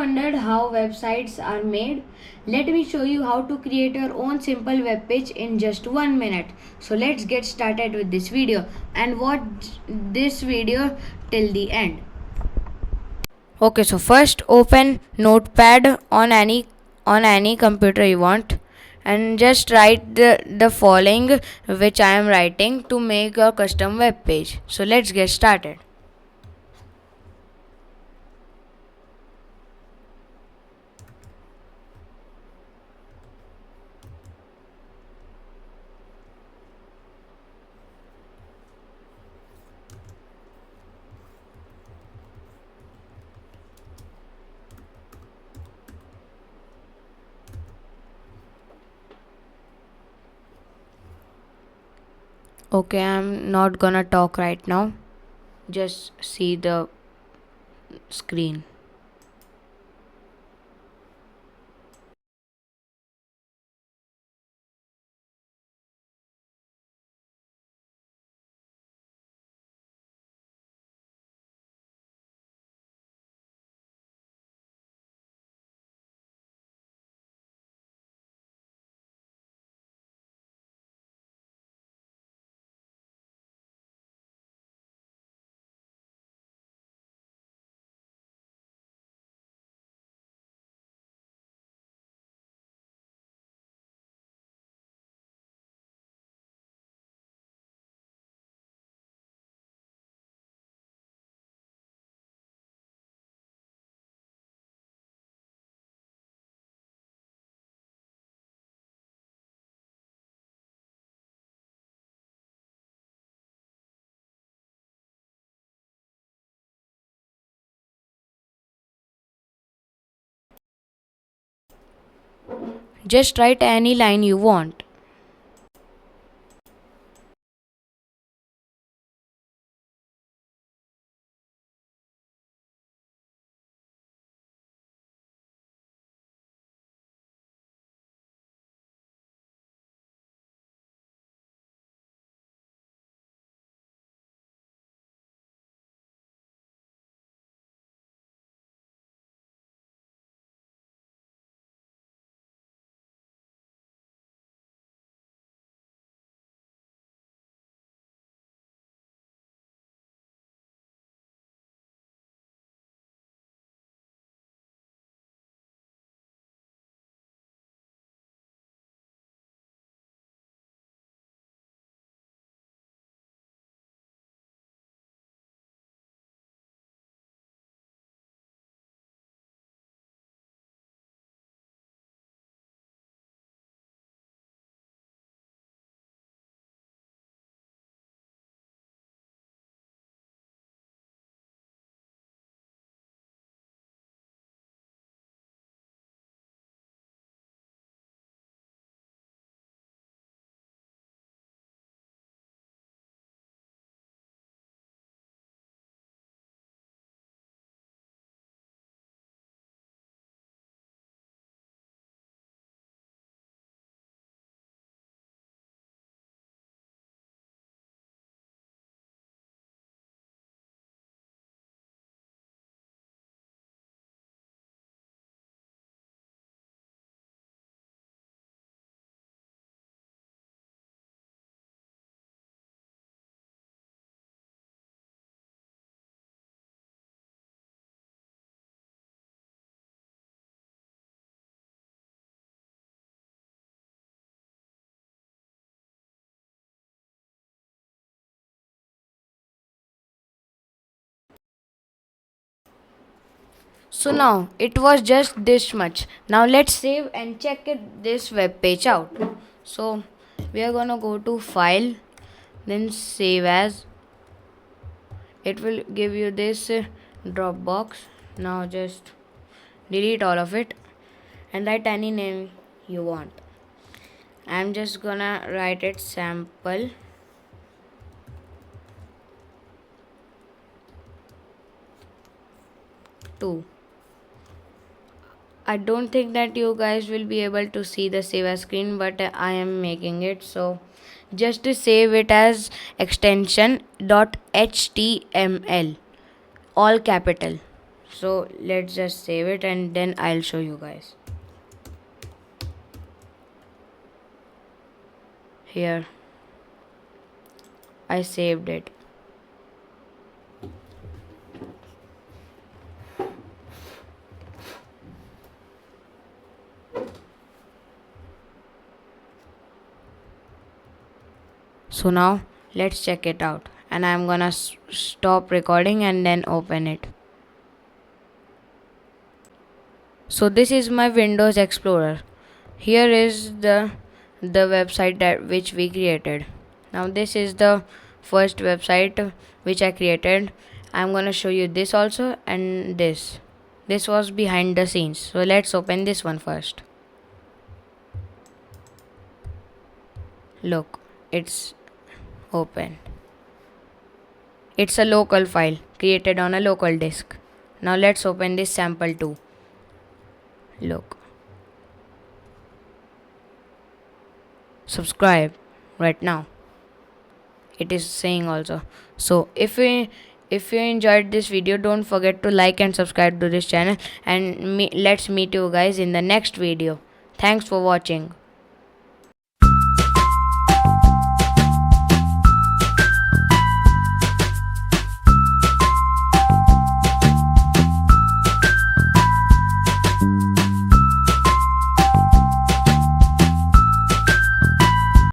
wondered how websites are made? Let me show you how to create your own simple web page in just 1 minute. So let's get started with this video and watch this video till the end. Okay, so first open Notepad on any computer you want and just write the following which I am writing to make your custom web page. So let's get started. Okay, I'm not gonna talk right now. Just see the screen. Just write any line you want. So now it was just this much. Now let's save and check this web page out. So we are gonna go to file, then save as. It will give you this drop box. Now just delete all of it and write any name you want. I'm just gonna write it sample 2. I don't think that you guys will be able to see the save as screen, but I am making it. So just to save it as extension .html, all capital. So let's just save it and then I'll show you guys. Here, I saved it. So now let's check it out, and I'm gonna stop recording and then open it. So this is my Windows Explorer. Here is the website that which we created. Now this is the first website which I created. I'm gonna show you this also, and this was behind the scenes. So let's open this one first. Look, it's open. It's a local file created on a local disk. Now let's open this sample too. Look, subscribe right now. It is saying also. So if you enjoyed this video, don't forget to like and subscribe to this channel, and let's meet you guys in the next video. Thanks for watching.